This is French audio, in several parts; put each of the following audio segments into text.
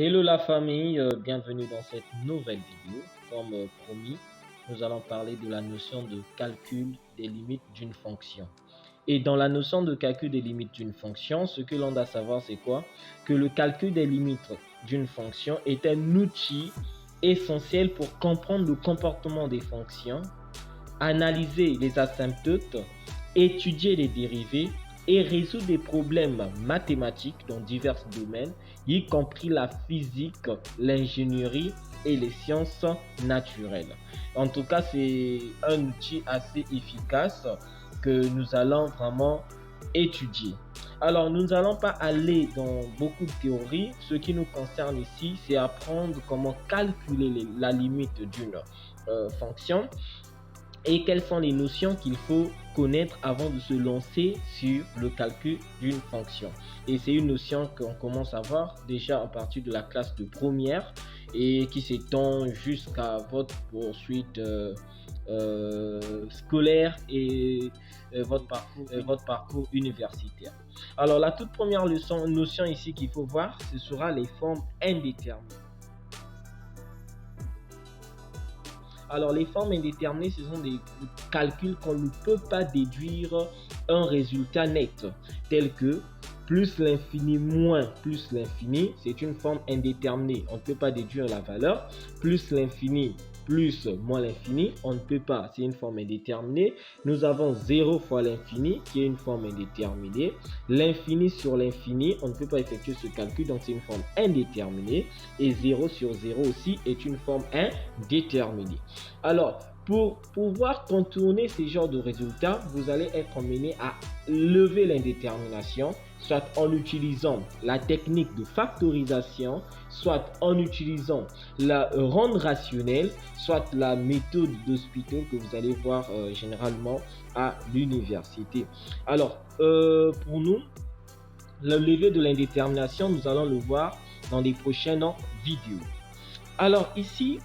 Hello la famille, bienvenue dans cette nouvelle vidéo. Comme promis, nous allons parler de la notion de calcul des limites d'une fonction. Et dans la notion de calcul des limites d'une fonction, ce que l'on doit savoir c'est quoi? Que le calcul des limites d'une fonction est un outil essentiel pour comprendre le comportement des fonctions, analyser les asymptotes, étudier les dérivés et résoudre des problèmes mathématiques dans divers domaines, y compris la physique, l'ingénierie et les sciences naturelles. En tout cas, c'est un outil assez efficace que nous allons vraiment étudier. Alors, nous n'allons pas aller dans beaucoup de théories. Ce qui nous concerne ici, c'est apprendre comment calculer la limite d'une fonction et quelles sont les notions qu'il faut connaître avant de se lancer sur le calcul d'une fonction. Et c'est une notion qu'on commence à voir déjà à partir de la classe de première et qui s'étend jusqu'à votre poursuite scolaire et votre parcours universitaire. Alors la toute première notion ici qu'il faut voir, ce sera les formes indéterminées. Alors, les formes indéterminées, ce sont des calculs qu'on ne peut pas déduire un résultat net, tel que plus l'infini moins plus l'infini, c'est une forme indéterminée. On ne peut pas déduire la valeur. Plus l'infini plus moins l'infini, on ne peut pas, c'est une forme indéterminée. Nous avons 0 fois l'infini, qui est une forme indéterminée. L'infini sur l'infini, on ne peut pas effectuer ce calcul, donc c'est une forme indéterminée. Et 0 sur 0 aussi est une forme indéterminée. Alors, pour pouvoir contourner ces genres de résultats, vous allez être amené à lever l'indétermination, soit en utilisant la technique de factorisation, soit en utilisant la ronde rationnelle, soit la méthode d'Hospital que vous allez voir généralement à l'université. Alors, pour nous, le lever de l'indétermination, nous allons le voir dans les prochaines vidéos. Alors ici,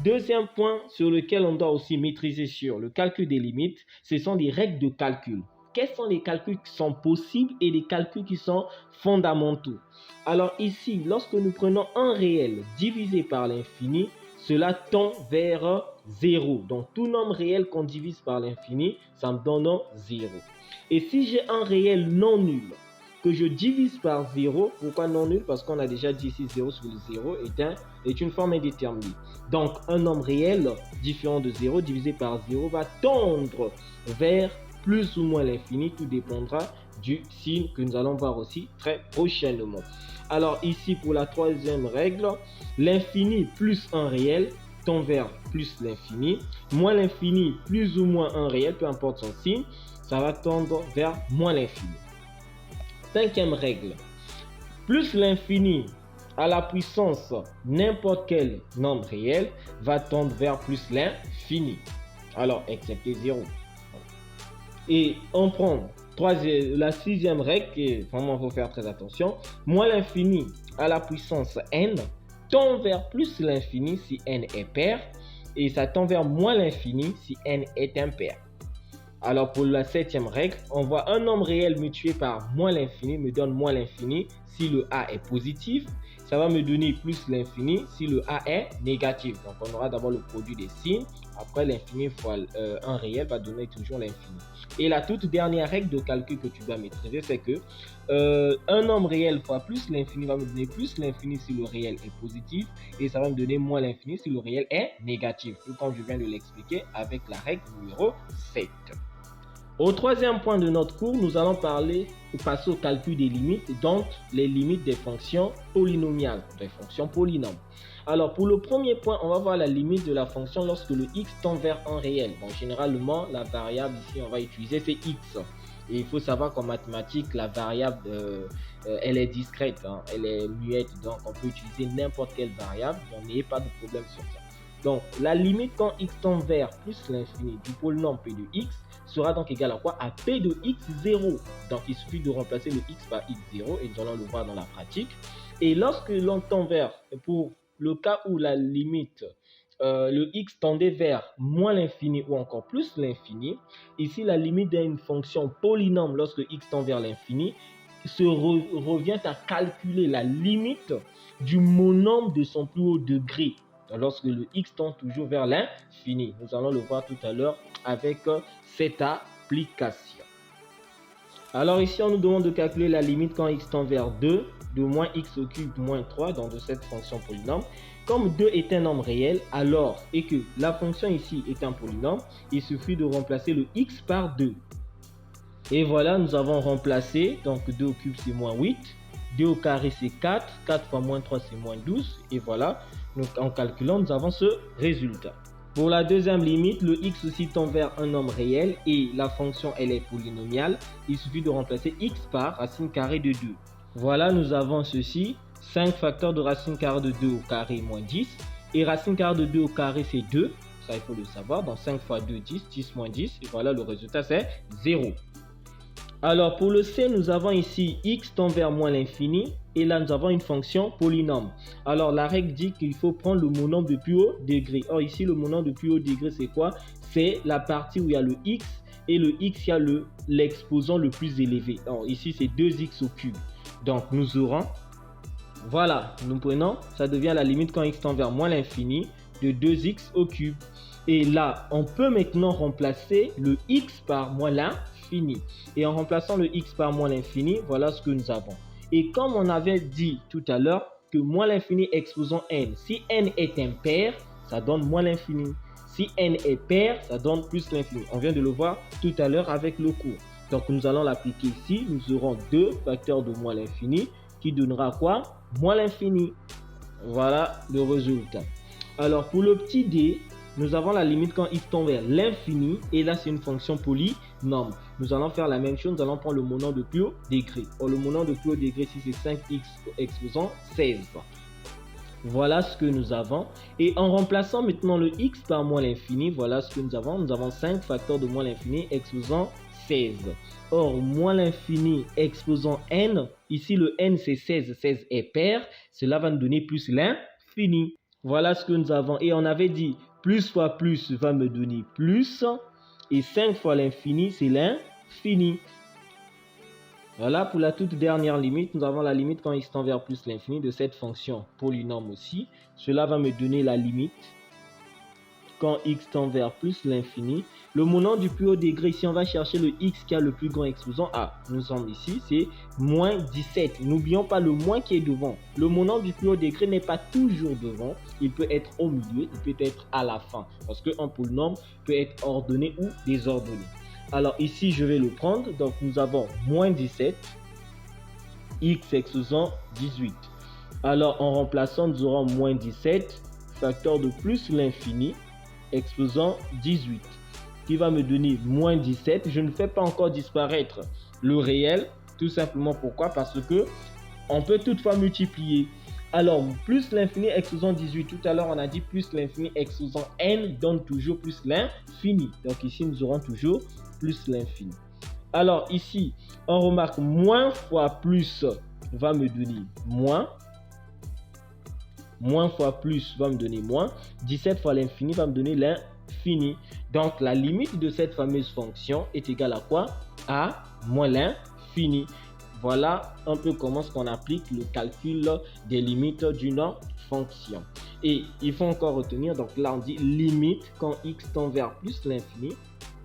deuxième point sur lequel on doit aussi maîtriser sur le calcul des limites, ce sont les règles de calcul. Quels sont les calculs qui sont possibles et les calculs qui sont fondamentaux? Alors ici, lorsque nous prenons un réel divisé par l'infini, cela tend vers 0. Donc tout nombre réel qu'on divise par l'infini, ça me donne 0. Et si j'ai un réel non nul, que je divise par 0. Pourquoi non nul? Parce qu'on a déjà dit ici 0 sur le 0 est une forme indéterminée. Donc, un nombre réel différent de 0 divisé par 0 va tendre vers plus ou moins l'infini. Tout dépendra du signe que nous allons voir aussi très prochainement. Alors ici, pour la troisième règle, l'infini plus un réel tend vers plus l'infini. Moins l'infini plus ou moins un réel, peu importe son signe, ça va tendre vers moins l'infini. Cinquième règle, plus l'infini à la puissance n'importe quel nombre réel va tendre vers plus l'infini. Alors, excepté 0. Et on prend la sixième règle, et vraiment il faut faire très attention. Moins l'infini à la puissance n tend vers plus l'infini si n est pair. Et ça tend vers moins l'infini si n est impair. Alors pour la septième règle, on voit un nombre réel multiplié par moins l'infini me donne moins l'infini si le a est positif. Ça va me donner plus l'infini si le a est négatif. Donc on aura d'abord le produit des signes. Après l'infini fois un réel va donner toujours l'infini. Et la toute dernière règle de calcul que tu dois maîtriser, c'est que un nombre réel fois plus l'infini va me donner plus l'infini si le réel est positif. Et ça va me donner moins l'infini si le réel est négatif. Tout comme je viens de l'expliquer avec la règle numéro 7. Au troisième point de notre cours, nous allons passer au calcul des limites, donc les limites des fonctions polynomiales, des fonctions polynômes. Alors pour le premier point, on va voir la limite de la fonction lorsque le x tend vers un réel. Bon, généralement, la variable ici, on va utiliser c'est x. Et il faut savoir qu'en mathématiques, la variable, elle est discrète, hein, elle est muette, donc on peut utiliser n'importe quelle variable, donc n'ayez pas de problème sur ça. Donc la limite quand x tend vers plus l'infini du polynôme p de x sera donc égal à quoi? À p de x0. Donc il suffit de remplacer le x par x0 et nous allons le voir dans la pratique. Et lorsque l'on tend vers, pour le cas où la limite, le x tendait vers moins l'infini ou encore plus l'infini, ici la limite d'une fonction polynôme lorsque x tend vers l'infini revient à calculer la limite du monombre de son plus haut degré lorsque le x tend toujours vers l'infini. Nous allons le voir tout à l'heure avec cette application. Alors ici, on nous demande de calculer la limite quand x tend vers 2 de moins x au cube moins 3 dans de cette fonction polynôme. Comme 2 est un nombre réel, alors, et que la fonction ici est un polynôme, il suffit de remplacer le x par 2. Et voilà, nous avons remplacé, donc 2 au cube c'est moins 8, 2 au carré c'est 4, 4 fois moins 3 c'est moins 12, et voilà, donc en calculant, nous avons ce résultat. Pour la deuxième limite, le x aussi tend vers un nombre réel et la fonction elle est polynomiale. Il suffit de remplacer x par racine carrée de 2. Voilà, nous avons ceci, 5 facteurs de racine carrée de 2 au carré moins 10. Et racine carrée de 2 au carré c'est 2, ça il faut le savoir, donc 5 fois 2, 10, 10 moins 10, et voilà le résultat c'est 0. Alors pour le c, nous avons ici x tend vers moins l'infini et là nous avons une fonction polynôme. Alors la règle dit qu'il faut prendre le monombre de plus haut degré. Or ici le monombre de plus haut degré c'est quoi? C'est la partie où il y a le x et le x il y a l'exposant le plus élevé. Alors ici c'est 2x au cube. Donc nous aurons, voilà, nous prenons, ça devient la limite quand x tend vers moins l'infini de 2x au cube. Et là on peut maintenant remplacer le x par moins l'infini. Et en remplaçant le x par moins l'infini, voilà ce que nous avons. Et comme on avait dit tout à l'heure que moins l'infini exposant n, si n est impair, ça donne moins l'infini. Si n est pair, ça donne plus l'infini. On vient de le voir tout à l'heure avec le cours. Donc nous allons l'appliquer ici. Nous aurons 2 facteurs de moins l'infini qui donnera quoi? Moins l'infini. Voilà le résultat. Alors pour le petit d, nous avons la limite quand x tend vers l'infini et là c'est une fonction polynôme. Nous allons faire la même chose, nous allons prendre le monombre de plus haut degré. Or le monombre de plus haut degré ici c'est 5x exposant 16. Voilà ce que nous avons. Et en remplaçant maintenant le x par moins l'infini, voilà ce que nous avons. Nous avons 5 facteurs de moins l'infini exposant 16. Or moins l'infini exposant n, ici le n c'est 16, 16 est pair, cela va nous donner plus l'infini. Voilà ce que nous avons. Et on avait dit plus fois plus va me donner plus. Et 5 fois l'infini, c'est l'infini. Voilà pour la toute dernière limite. Nous avons la limite quand x tend vers plus l'infini de cette fonction polynôme aussi. Cela va me donner la limite quand x tend vers plus l'infini. Le monombre du plus haut degré, ici on va chercher le x qui a le plus grand exposant. Ah, nous sommes ici, c'est moins 17. N'oublions pas le moins qui est devant. Le monombre du plus haut degré n'est pas toujours devant. Il peut être au milieu, il peut être à la fin. Parce qu'un polynôme peut être ordonné ou désordonné. Alors ici, je vais le prendre. Donc nous avons moins 17, x exposant 18. Alors en remplaçant, nous aurons moins 17, facteur de plus l'infini, exposant 18. Qui va me donner moins 17. Je ne fais pas encore disparaître le réel. Tout simplement pourquoi? Parce que on peut toutefois multiplier. Alors, plus l'infini exposant 18. Tout à l'heure, on a dit plus l'infini exposant n donne toujours plus l'infini. Donc ici, nous aurons toujours plus l'infini. Alors ici, on remarque moins fois plus va me donner moins. Moins fois plus va me donner moins. 17 fois l'infini va me donner l'infini. Donc la limite de cette fameuse fonction est égale à quoi? À moins l'infini. Voilà un peu comment on applique le calcul des limites d'une fonction. Et il faut encore retenir, donc là on dit limite quand x tend vers plus l'infini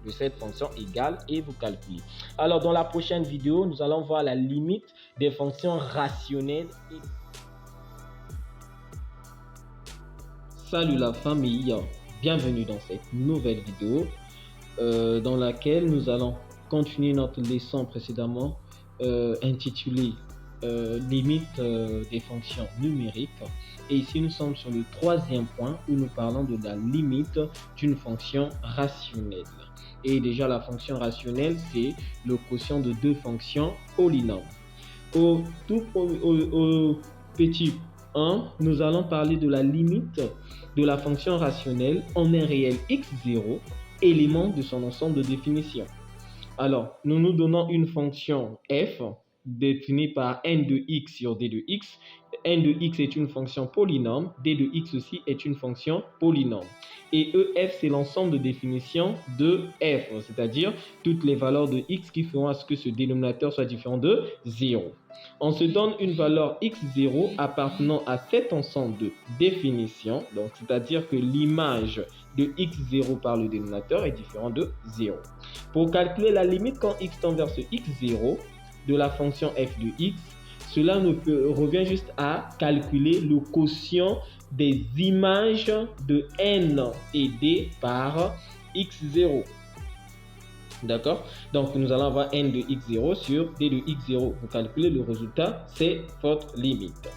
de cette fonction égale et vous calculez. Alors dans la prochaine vidéo, nous allons voir la limite des fonctions rationnelles. Salut la famille, bienvenue dans cette nouvelle vidéo dans laquelle nous allons continuer notre leçon précédemment intitulée limite des fonctions numériques. Et ici nous sommes sur le troisième point où nous parlons de la limite d'une fonction rationnelle. Et déjà la fonction rationnelle c'est le quotient de deux fonctions polynômes. Au petit 1, nous allons parler de la limite de la fonction rationnelle en un réel x0, élément de son ensemble de définition. Alors, nous nous donnons une fonction f définie par n de x sur d de x. N de x est une fonction polynôme, d de x aussi est une fonction polynôme. Et EF, c'est l'ensemble de définition de f, c'est-à-dire toutes les valeurs de x qui feront à ce que ce dénominateur soit différent de 0. On se donne une valeur x0 appartenant à cet ensemble de définitions, donc c'est-à-dire que l'image de x0 par le dénominateur est différent de 0. Pour calculer la limite quand x tend vers ce x0 de la fonction f de x, cela revient juste à calculer le quotient des images de n et d par x0. D'accord? Donc, nous allons avoir n de x0 sur d de x0. Vous calculez le résultat, c'est votre limite.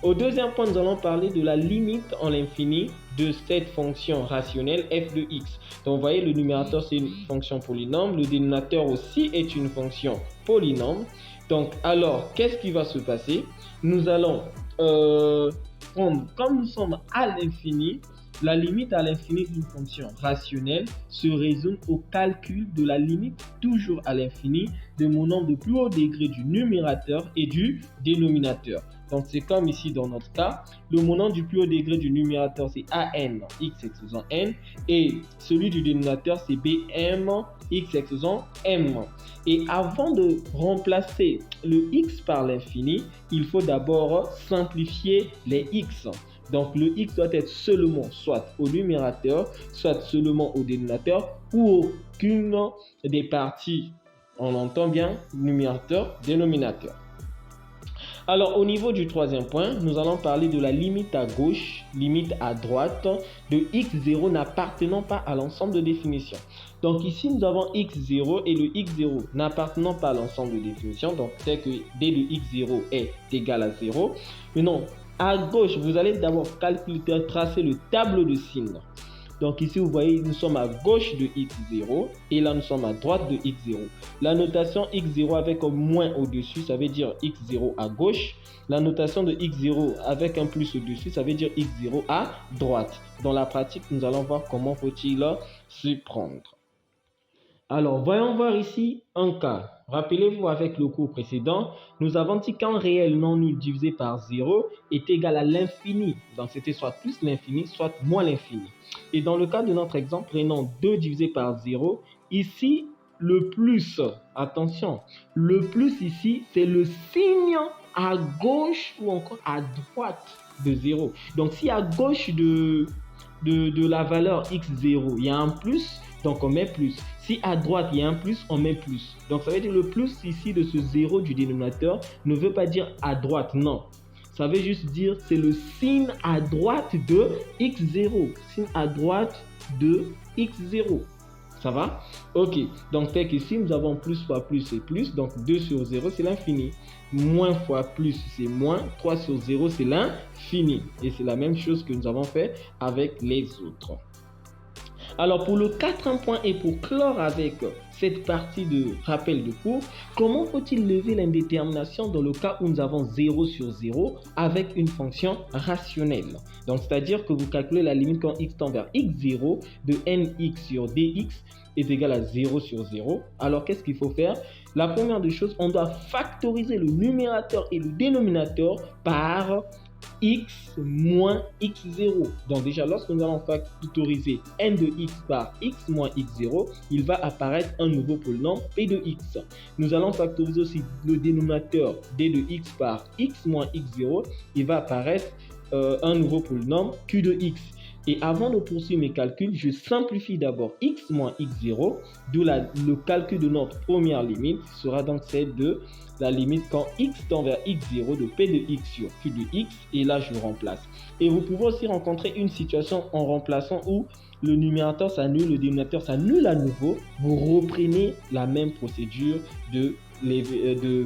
Au deuxième point, nous allons parler de la limite en l'infini de cette fonction rationnelle f de x. Donc, vous voyez, le numérateur, c'est une fonction polynôme. Le dénominateur aussi est une fonction polynôme. Donc, alors, qu'est-ce qui va se passer? Nous allons prendre, comme nous sommes à l'infini, la limite à l'infini d'une fonction rationnelle se résume au calcul de la limite toujours à l'infini de mon nombre de plus haut degré du numérateur et du dénominateur. Donc, c'est comme ici dans notre cas, le monant du plus haut degré du numérateur, c'est an, x exposant n, et celui du dénominateur, c'est bm, x exposant m. Et avant de remplacer le x par l'infini, il faut d'abord simplifier les x. Donc, le x doit être seulement soit au numérateur, soit seulement au dénominateur, ou aucune des parties, on entend bien, numérateur, dénominateur. Alors, au niveau du troisième point, nous allons parler de la limite à gauche, limite à droite de x0 n'appartenant pas à l'ensemble de définitions. Donc ici, nous avons x0 et le x0 n'appartenant pas à l'ensemble de définitions. Donc, c'est que d de x0 est égal à 0. Maintenant, à gauche, vous allez d'abord calculer, tracer le tableau de signes. Donc ici, vous voyez, nous sommes à gauche de x0 et là, nous sommes à droite de x0. La notation x0 avec un moins au-dessus, ça veut dire x0 à gauche. La notation de x0 avec un plus au-dessus, ça veut dire x0 à droite. Dans la pratique, nous allons voir comment faut-il s'y prendre. Alors, voyons voir ici un cas. Rappelez-vous, avec le cours précédent, nous avons dit qu'un réel non nul divisé par 0 est égal à l'infini. Donc, c'était soit plus l'infini, soit moins l'infini. Et dans le cas de notre exemple, prenons 2 divisé par 0. Ici, le plus, attention, le plus ici, c'est le signe à gauche ou encore à droite de 0. Donc, si à gauche de la valeur x0, il y a un plus, donc on met plus. Si à droite, il y a un plus, on met plus. Donc, ça veut dire le plus ici de ce 0 du dénominateur ne veut pas dire à droite, non. Ça veut juste dire c'est le signe à droite de x0. Signe à droite de x0. Ça va? Ok. Donc, fait qu'ici, nous avons plus fois plus, c'est plus. Donc, 2 sur 0, c'est l'infini. Moins fois plus, c'est moins. 3 sur 0, c'est l'infini. Et c'est la même chose que nous avons fait avec les autres. Alors, pour le quatrième point et pour clore avec cette partie de rappel de cours, comment faut-il lever l'indétermination dans le cas où nous avons 0 sur 0 avec une fonction rationnelle? Donc, c'est-à-dire que vous calculez la limite quand x tend vers x0 de nx sur dx est égal à 0 sur 0. Alors, qu'est-ce qu'il faut faire? La première des choses, on doit factoriser le numérateur et le dénominateur par x moins x0. Donc déjà, lorsque nous allons factoriser n de x par x moins x0, il va apparaître un nouveau polynôme p de x. Nous allons factoriser aussi le dénominateur d de x par x moins x0. Il va apparaître un nouveau polynôme q de x. Et avant de poursuivre mes calculs, je simplifie d'abord x moins x0, d'où le calcul de notre première limite sera donc celle de la limite quand x tend vers x0 de p de x sur q de x, et là je remplace. Et vous pouvez aussi rencontrer une situation en remplaçant où le numérateur s'annule, le dénominateur s'annule à nouveau. Vous reprenez la même procédure de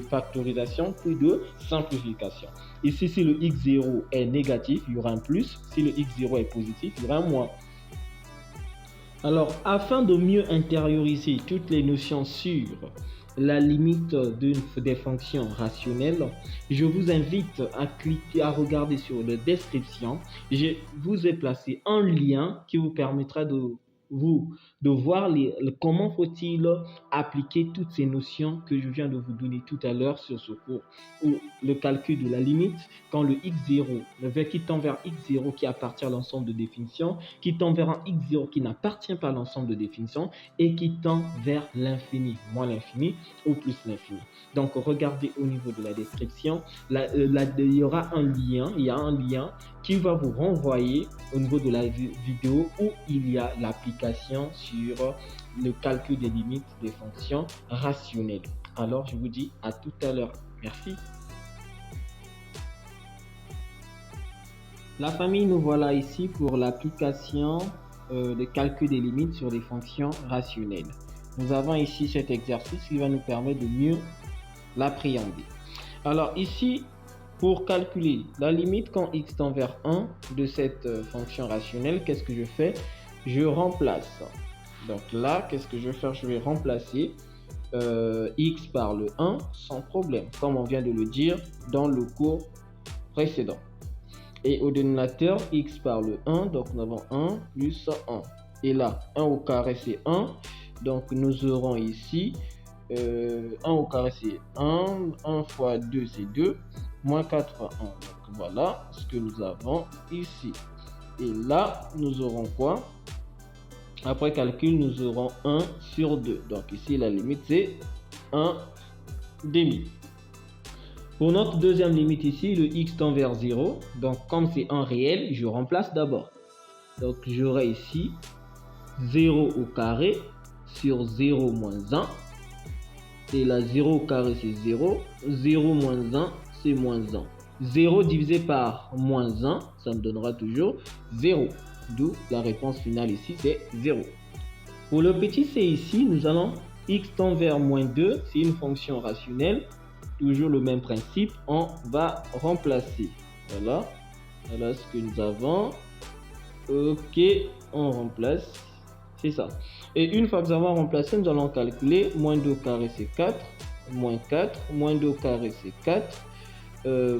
factorisation puis de simplification. Ici, si le x0 est négatif, il y aura un plus. Si le x0 est positif, il y aura un moins. Alors, afin de mieux intérioriser toutes les notions sur la limite des fonctions rationnelles, je vous invite à cliquer, à regarder sur la description. Je vous ai placé un lien qui vous permettra de vous de voir comment faut-il appliquer toutes ces notions que je viens de vous donner tout à l'heure sur ce cours, ou le calcul de la limite quand le x0, le vecteur qui tend vers x0 qui appartient à l'ensemble de définition, qui tend vers un x0 qui n'appartient pas à l'ensemble de définition et qui tend vers l'infini, moins l'infini ou plus l'infini. Donc regardez au niveau de la description, il y aura un lien, qui va vous renvoyer au niveau de la vidéo où il y a l'application sur le calcul des limites des fonctions rationnelles. Alors je vous dis à tout à l'heure. Merci. La famille, nous voilà ici pour l'application de calcul des limites sur des fonctions rationnelles. Nous avons ici cet exercice qui va nous permettre de mieux l'appréhender. Alors ici, pour calculer la limite quand x tend vers 1 de cette fonction rationnelle, qu'est-ce que je fais? Je remplace. Donc là, qu'est-ce que je vais faire? Je vais remplacer x par le 1 sans problème, comme on vient de le dire dans le cours précédent. Et au dénominateur, x par le 1, donc nous avons 1 plus 1. Et là, 1 au carré, c'est 1. Donc nous aurons ici 1 au carré, c'est 1. 1 fois 2, c'est 2. Moins 4 fois 1. Donc voilà ce que nous avons ici. Et là, nous aurons quoi? Après calcul, nous aurons 1 sur 2. Donc ici, la limite, c'est 1 demi. Pour notre deuxième limite ici, le x tend vers 0. Donc comme c'est un réel, je remplace d'abord. Donc j'aurai ici 0 au carré sur 0 moins 1. Et là, 0 au carré, c'est 0. 0 moins 1, c'est moins 1. 0 divisé par moins 1, ça me donnera toujours 0. D'où la réponse finale ici, c'est 0. Pour le petit c ici, nous allons x tend vers moins 2. C'est une fonction rationnelle. Toujours le même principe. On va remplacer. Voilà. Voilà ce que nous avons. Ok, on remplace. C'est ça. Et une fois que nous avons remplacé, nous allons calculer. Moins 2 au carré, c'est 4. Moins 4. Moins 2 au carré, c'est 4.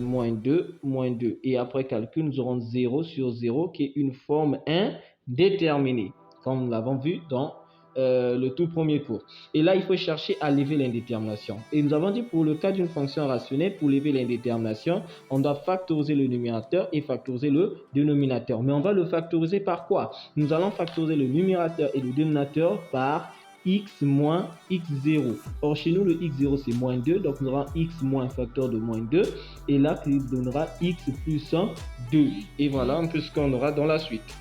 Moins 2. Moins 2. Et après calcul, nous aurons 0 sur 0 qui est une forme indéterminée. Comme nous l'avons vu dans le tout premier cours. Et là, il faut chercher à lever l'indétermination. Et nous avons dit pour le cas d'une fonction rationnelle, pour lever l'indétermination, on doit factoriser le numérateur et factoriser le dénominateur. Mais on va le factoriser par quoi? Nous allons factoriser le numérateur et le dénominateur par x moins x0. Or, chez nous, le x0, c'est moins 2. Donc, nous aurons x moins un facteur de moins 2. Et là, qui donnera x plus 1, 2. Et voilà un peu ce qu'on aura dans la suite.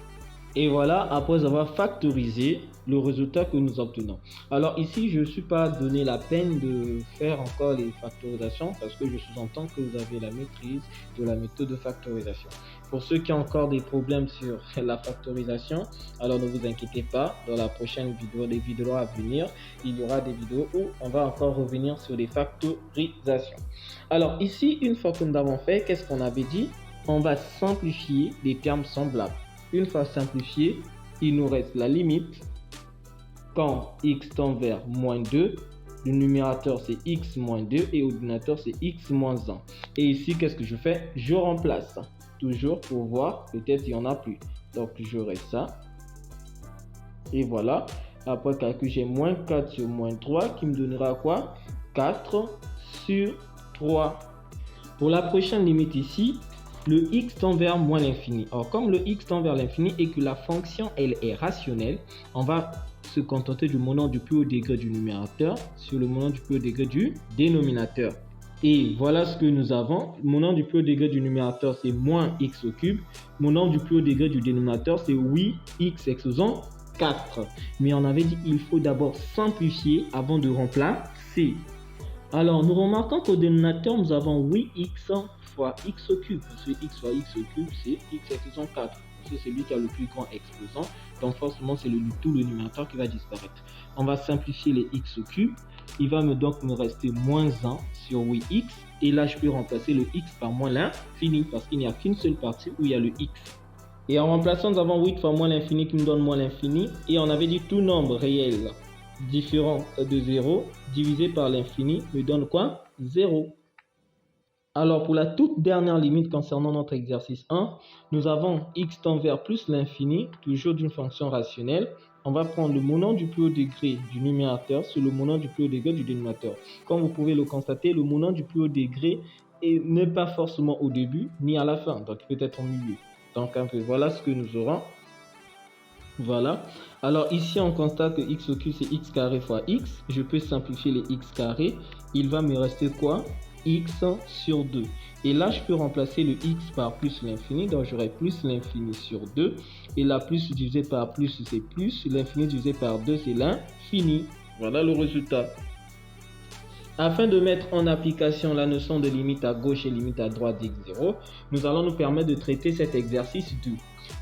Et voilà, après avoir factorisé le résultat que nous obtenons. Alors ici, je ne suis pas donné la peine de faire encore les factorisations parce que je sous-entends que vous avez la maîtrise de la méthode de factorisation. Pour ceux qui ont encore des problèmes sur la factorisation, alors ne vous inquiétez pas, dans la prochaine vidéo, des vidéos à venir, il y aura des vidéos où on va encore revenir sur les factorisations. Alors ici, une fois que nous avons fait, qu'est-ce qu'on avait dit? On va simplifier des termes semblables. Une fois simplifié, il nous reste la limite quand x tend vers moins 2. Le numérateur, c'est x moins 2 et au dénominateur, c'est x moins 1. Et ici, qu'est-ce que je fais? Je remplace. Toujours pour voir, peut-être il n'y en a plus. Donc, j'aurai ça. Et voilà. Après calcul, j'ai moins 4 sur moins 3 qui me donnera quoi? 4 sur 3. Pour la prochaine limite ici, le x tend vers moins l'infini. Alors, comme le x tend vers l'infini et que la fonction, elle est rationnelle, on va se contenter du monant du plus haut degré du numérateur sur le monant du plus haut degré du dénominateur. Et voilà ce que nous avons. Le monant du plus haut degré du numérateur, c'est moins x au cube. Le monant du plus haut degré du dénominateur, c'est 8x exposant 4. Mais on avait dit qu'il faut d'abord simplifier avant de remplacer. Alors, nous remarquons qu'au dénominateur, nous avons 8x fois x au cube. Parce que x fois x au cube, c'est x exposant 4. Parce que c'est lui qui a le plus grand exposant. Donc, forcément, c'est tout le numérateur qui va disparaître. On va simplifier les x au cube. Il va donc me rester moins 1 sur 8x. Et là, je peux remplacer le x par moins l'infini. Parce qu'il n'y a qu'une seule partie où il y a le x. Et en remplaçant, nous avons 8 fois moins l'infini qui me donne moins l'infini. Et on avait dit tout nombre réel différent de 0 divisé par l'infini me donne quoi? 0. Alors pour la toute dernière limite concernant notre exercice 1, nous avons x tend vers plus l'infini, toujours d'une fonction rationnelle. on va prendre le monant du plus haut degré du numérateur sur le monant du plus haut degré du dénominateur. Comme vous pouvez le constater, le monant du plus haut degré n'est pas forcément au début ni à la fin, donc peut-être au milieu. Donc un peu, voilà ce que nous aurons. Voilà. Alors ici, on constate que x au cube, c'est x carré fois x. Je peux simplifier les x carrés. Il va me rester quoi? X sur 2. Et là, je peux remplacer le x par plus l'infini. Donc, j'aurai plus l'infini sur 2. Et là, plus divisé par plus, c'est plus. L'infini divisé par 2, c'est l'infini. Voilà le résultat. Afin de mettre en application la notion de limite à gauche et limite à droite d'x0, nous allons nous permettre de traiter cet exercice 2,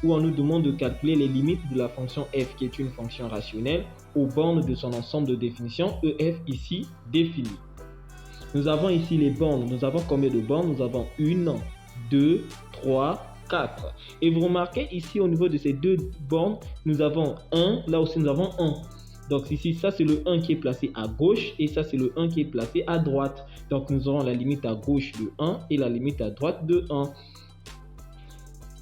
où on nous demande de calculer les limites de la fonction f, qui est une fonction rationnelle, aux bornes de son ensemble de définition, EF ici défini. Nous avons ici les bornes. Nous avons combien de bornes? Nous avons 1, 2, 3, 4. Et vous remarquez ici au niveau de ces deux bornes, nous avons 1, là aussi nous avons 1. Donc ici, ça c'est le 1 qui est placé à gauche et ça c'est le 1 qui est placé à droite. Donc nous aurons la limite à gauche de 1 et la limite à droite de 1.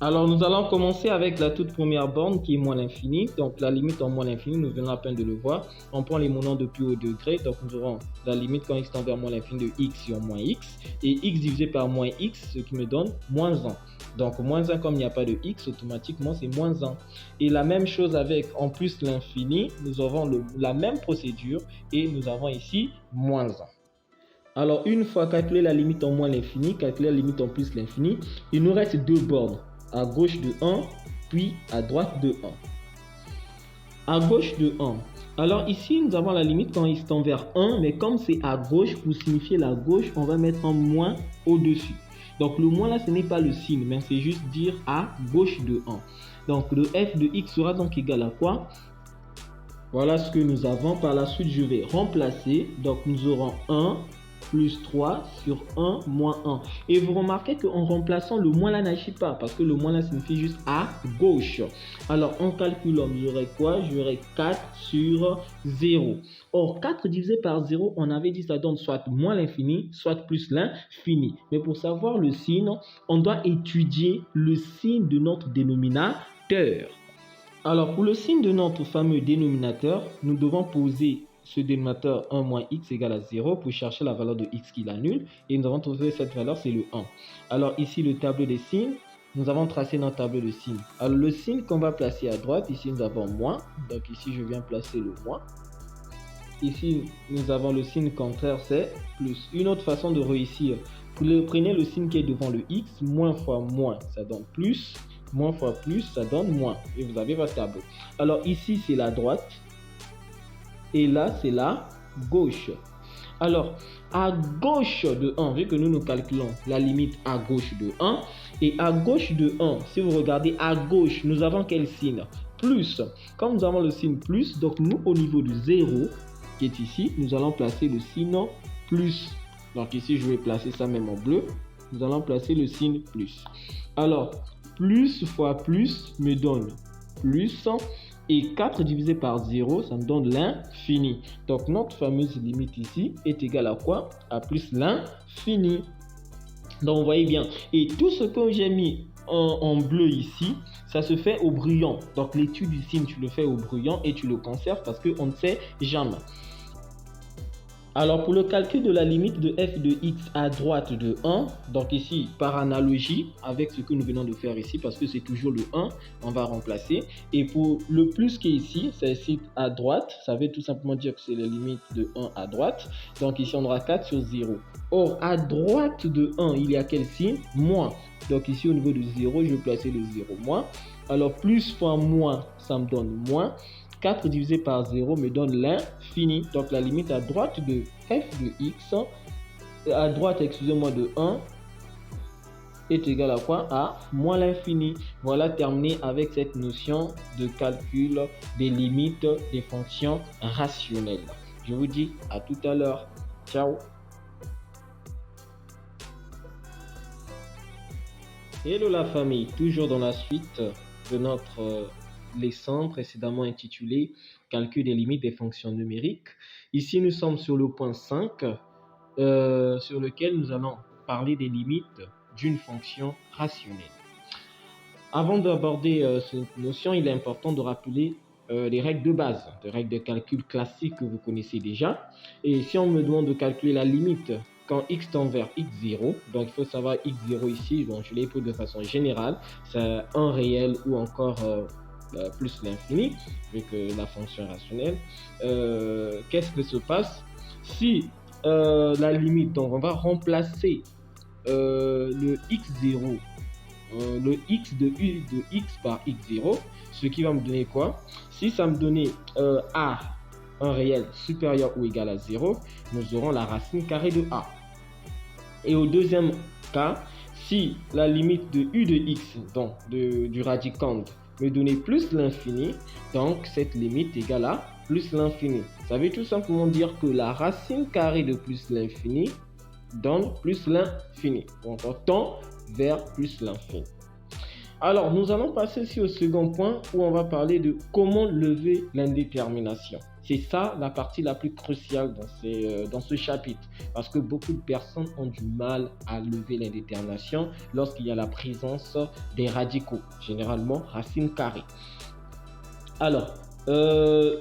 Alors nous allons commencer avec la toute première borne qui est moins l'infini. Donc la limite en moins l'infini, nous venons à peine de le voir. On prend les monants de plus haut degré. Donc nous aurons la limite quand x tend vers moins l'infini de x sur moins x. Et x divisé par moins x, ce qui me donne moins 1. Donc moins 1, comme il n'y a pas de x, automatiquement c'est moins 1. Et la même chose avec en plus l'infini, nous avons la même procédure et nous avons ici moins 1. Alors une fois calculé la limite en moins l'infini, calculer la limite en plus l'infini, il nous reste deux bornes. À gauche de 1, puis à droite de 1. À gauche de 1. Alors ici, nous avons la limite quand il tend vers 1, mais comme c'est à gauche, pour signifier la gauche, on va mettre un moins au-dessus. Donc le moins là, ce n'est pas le signe, mais c'est juste dire à gauche de 1. Donc le f de x sera donc égal à quoi? Voilà ce que nous avons. Par la suite, je vais remplacer. Donc nous aurons 1 plus 3 sur 1 moins 1. Et vous remarquez qu'en remplaçant, le moins là n'agit pas parce que le moins là signifie juste à gauche. Alors en calculant, j'aurai quoi? J'aurai 4 sur 0. Or 4 divisé par 0, on avait dit ça donne soit moins l'infini, soit plus l'infini. Mais pour savoir le signe, on doit étudier le signe de notre dénominateur. Alors pour le signe de notre fameux dénominateur, nous devons poser ce dénominateur 1 moins x égale à 0 pour chercher la valeur de x qui l'annule. Et nous avons trouvé cette valeur, c'est le 1. Alors ici, le tableau des signes, nous avons tracé notre tableau de signes. Alors le signe qu'on va placer à droite, ici nous avons moins. Donc ici, je viens placer le moins. Ici, nous avons le signe contraire, c'est plus. Une autre façon de réussir, prenez le signe qui est devant le x, moins fois moins, ça donne plus. Moins fois plus, ça donne moins. Et vous avez votre tableau. Alors ici, c'est la droite. Et là, c'est la gauche. Alors, à gauche de 1, vu que nous calculons la limite à gauche de 1, et à gauche de 1, si vous regardez à gauche, nous avons quel signe? Plus. Comme nous avons le signe plus, donc nous, au niveau du 0, qui est ici, nous allons placer le signe plus. Donc ici, je vais placer ça même en bleu. Nous allons placer le signe plus. Alors, plus fois plus me donne plus. Et 4 divisé par 0, ça me donne l'infini. Donc, notre fameuse limite ici est égale à quoi? À plus l'infini. Donc, vous voyez bien. Et tout ce que j'ai mis en bleu ici, ça se fait au brouillon. Donc, l'étude du signe, tu le fais au brouillon et tu le conserves parce qu'on ne sait jamais. Alors pour le calcul de la limite de f de x à droite de 1, donc ici par analogie avec ce que nous venons de faire ici, parce que c'est toujours le 1, on va remplacer. Et pour le plus qui est ici, c'est ici à droite, ça veut tout simplement dire que c'est la limite de 1 à droite. Donc ici on aura 4 sur 0. Or à droite de 1, il y a quel signe? Moins. Donc ici au niveau de 0, je vais placer le 0 moins. Alors plus fois moins, ça me donne moins. 4 divisé par 0 me donne l'infini. Donc la limite à droite de f de x, à droite, excusez-moi, de 1 est égal à quoi? À moins l'infini. Voilà, terminé avec cette notion de calcul des limites des fonctions rationnelles. Je vous dis à tout à l'heure. Ciao. Hello la famille, toujours dans la suite de notre leçon précédemment intitulée Calcul des limites des fonctions numériques. Ici, nous sommes sur le point 5 sur lequel nous allons parler des limites d'une fonction rationnelle. Avant d'aborder cette notion, il est important de rappeler des règles de base, des règles de calcul classiques que vous connaissez déjà. Et si on me demande de calculer la limite quand x tend vers x0, donc il faut savoir x0 ici, bon, je l'ai pris de façon générale, c'est un réel ou encore plus l'infini, vu que la fonction est rationnelle. Qu'est-ce qui se passe si la limite, donc on va remplacer le x0, le x de u de x par x0, ce qui va me donner quoi? Si ça me donnait a, un réel supérieur ou égal à 0, nous aurons la racine carrée de a. Et au deuxième cas, si la limite de u de x, donc du radicand, me donnait plus l'infini, donc cette limite égale à plus l'infini. Ça veut tout simplement dire que la racine carrée de plus l'infini donne plus l'infini. Donc on tend vers plus l'infini. Alors, nous allons passer ici au second point où on va parler de comment lever l'indétermination. C'est ça la partie la plus cruciale dans ce chapitre, parce que beaucoup de personnes ont du mal à lever l'indétermination lorsqu'il y a la présence des radicaux, généralement racine carrée. Alors,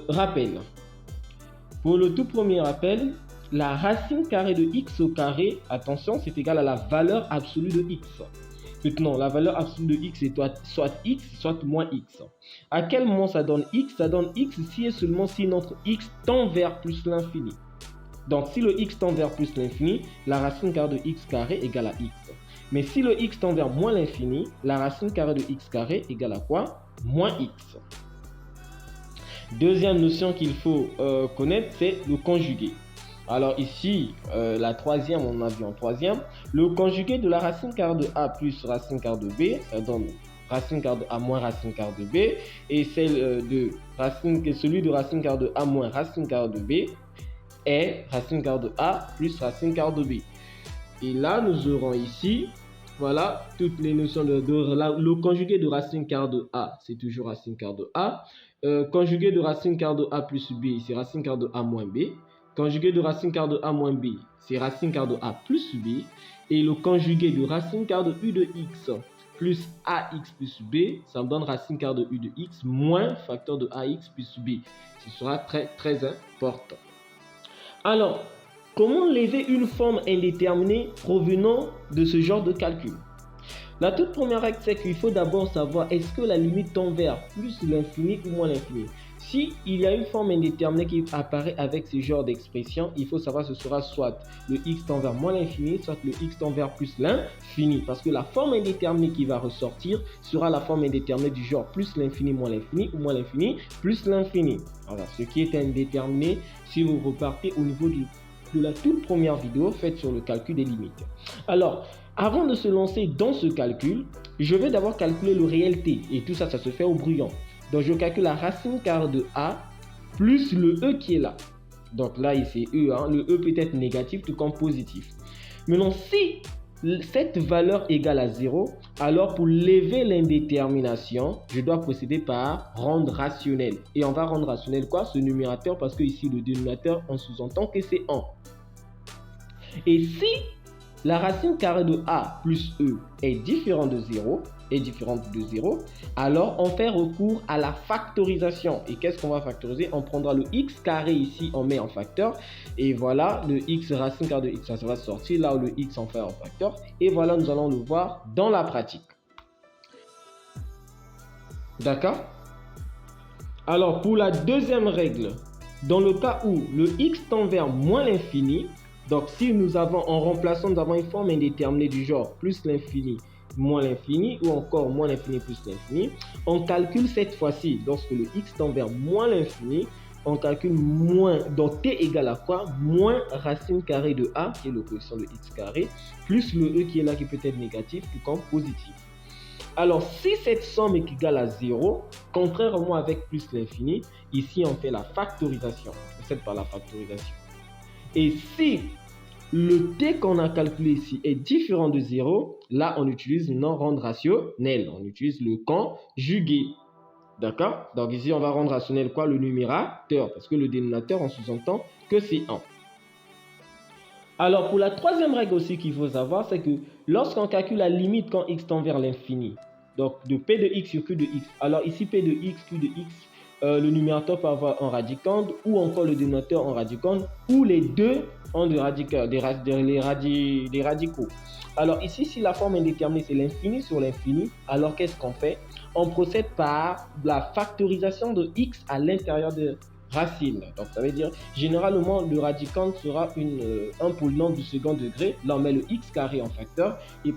rappel. Pour le tout premier rappel, la racine carrée de x au carré, attention, c'est égal à la valeur absolue de x. Maintenant, la valeur absolue de x est soit x, soit moins x. À quel moment ça donne x? Ça donne x si et seulement si notre x tend vers plus l'infini. Donc, si le x tend vers plus l'infini, la racine carrée de x carré égale à x. Mais si le x tend vers moins l'infini, la racine carrée de x carré égale à quoi? Moins x. Deuxième notion qu'il faut connaître, c'est le conjugué. Alors ici, la troisième, on a vu en troisième, le conjugué de la racine carrée de a plus racine carrée de b, ça donne racine carrée de a moins racine carrée de b, et celui de racine carrée de a moins racine carrée de b est racine carrée de a plus racine carrée de b. Et là, nous aurons ici, voilà, toutes les notions le conjugué de racine carrée de a, c'est toujours racine carrée de a. Conjugué de racine carrée de a plus b, c'est racine carrée de a moins b. Conjugué de racine carrée de a moins b, c'est racine carrée de a plus b. Et le conjugué de racine carrée de u de x plus ax plus b, ça me donne racine carrée de u de x moins facteur de ax plus b. Ce sera très très important. Alors, comment lever une forme indéterminée provenant de ce genre de calcul? La toute première règle, c'est qu'il faut d'abord savoir est-ce que la limite tend vers plus l'infini ou moins l'infini. Si il y a une forme indéterminée qui apparaît avec ce genre d'expression, il faut savoir que ce sera soit le x tend vers moins l'infini, soit le x tend vers plus l'infini. Parce que la forme indéterminée qui va ressortir sera la forme indéterminée du genre plus l'infini moins l'infini ou moins l'infini plus l'infini. Voilà, ce qui est indéterminé si vous repartez au niveau de la toute première vidéo faite sur le calcul des limites. Alors, avant de se lancer dans ce calcul, je vais d'abord calculer le réel t. Et tout ça, ça se fait au brouillon. Donc, je calcule la racine carrée de a plus le e qui est là. Donc là, ici, e, hein, le e peut être négatif tout comme positif. Maintenant, si cette valeur égale à 0, alors pour lever l'indétermination, je dois procéder par rendre rationnel. Et on va rendre rationnel quoi? Ce numérateur, parce que ici, le dénominateur, on sous-entend que c'est 1. Et si la racine carrée de a plus e est différente de 0, alors on fait recours à la factorisation. Et qu'est-ce qu'on va factoriser? On prendra le x carré ici, on met en facteur. Et voilà, le x racine carrée de x, ça va sortir là où le x en fait en facteur. Et voilà, nous allons le voir dans la pratique. D'accord? Alors, pour la deuxième règle, dans le cas où le x tend vers moins l'infini, donc si nous avons, en remplaçant, nous avons une forme indéterminée du genre plus l'infini, moins l'infini, ou encore moins l'infini plus l'infini, on calcule cette fois-ci, lorsque le x tend vers moins l'infini, on calcule moins, donc t égale à quoi? Moins racine carrée de a, qui est le coefficient de x carré, plus le e qui est là, qui peut être négatif, tout comme positif. Alors, si cette somme est égale à 0, contrairement avec plus l'infini, ici on fait la factorisation, on procède par la factorisation. Et si le t qu'on a calculé ici est différent de 0, là on utilise non rendre rationnel, on utilise le conjugué. D'accord? Donc ici on va rendre rationnel quoi? Le numérateur, parce que le dénominateur on sous-entend que c'est 1. Alors pour la troisième règle aussi qu'il faut savoir, c'est que lorsqu'on calcule la limite quand x tend vers l'infini, donc de p de x sur q de x, alors ici p de x, q de x, le numérateur peut avoir un radicande ou encore le dénominateur en radicande ou les deux ont des radicaux. Alors ici, si la forme indéterminée c'est l'infini sur l'infini, alors qu'est-ce qu'on fait? On procède par la factorisation de x à l'intérieur de racine. Donc ça veut dire généralement le radicand sera un polynôme du second degré. Là on met le x carré en facteur et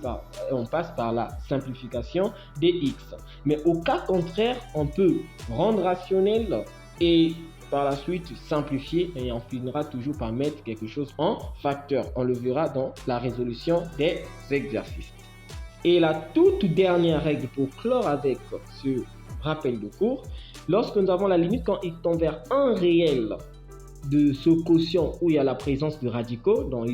on passe par la simplification des x. Mais au cas contraire, on peut rendre rationnel et par la suite simplifier et on finira toujours par mettre quelque chose en facteur. On le verra dans la résolution des exercices. Et la toute dernière règle pour clore avec ce rappel de cours, lorsque nous avons la limite quand x tend vers 1 réel de ce quotient où il y a la présence de radicaux, donc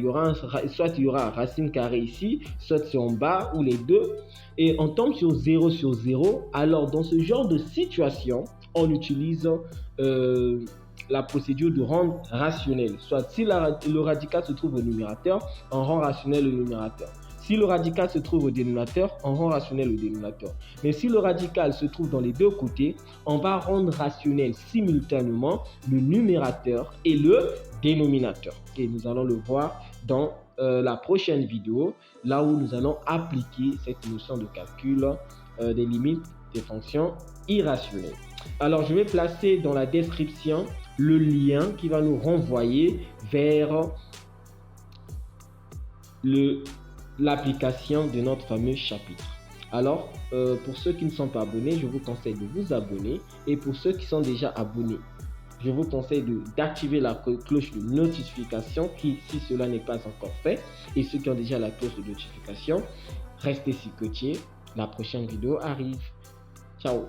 soit il y aura racine carrée ici, soit c'est en bas ou les deux, et on tombe sur 0 sur 0, alors dans ce genre de situation, on utilise la procédure de rendre rationnel. Soit si le radical se trouve au numérateur, on rend rationnel le numérateur. Si le radical se trouve au dénominateur, on rend rationnel le dénominateur. Mais si le radical se trouve dans les deux côtés, on va rendre rationnel simultanément le numérateur et le dénominateur. Et nous allons le voir dans la prochaine vidéo, là où nous allons appliquer cette notion de calcul des limites des fonctions irrationnelles. Alors, je vais placer dans la description le lien qui va nous renvoyer vers l'application de notre fameux chapitre. Alors, pour ceux qui ne sont pas abonnés, je vous conseille de vous abonner. Et pour ceux qui sont déjà abonnés, je vous conseille d'activer la cloche de notification si cela n'est pas encore fait. Et ceux qui ont déjà la cloche de notification, restez scotchés. La prochaine vidéo arrive. Ciao.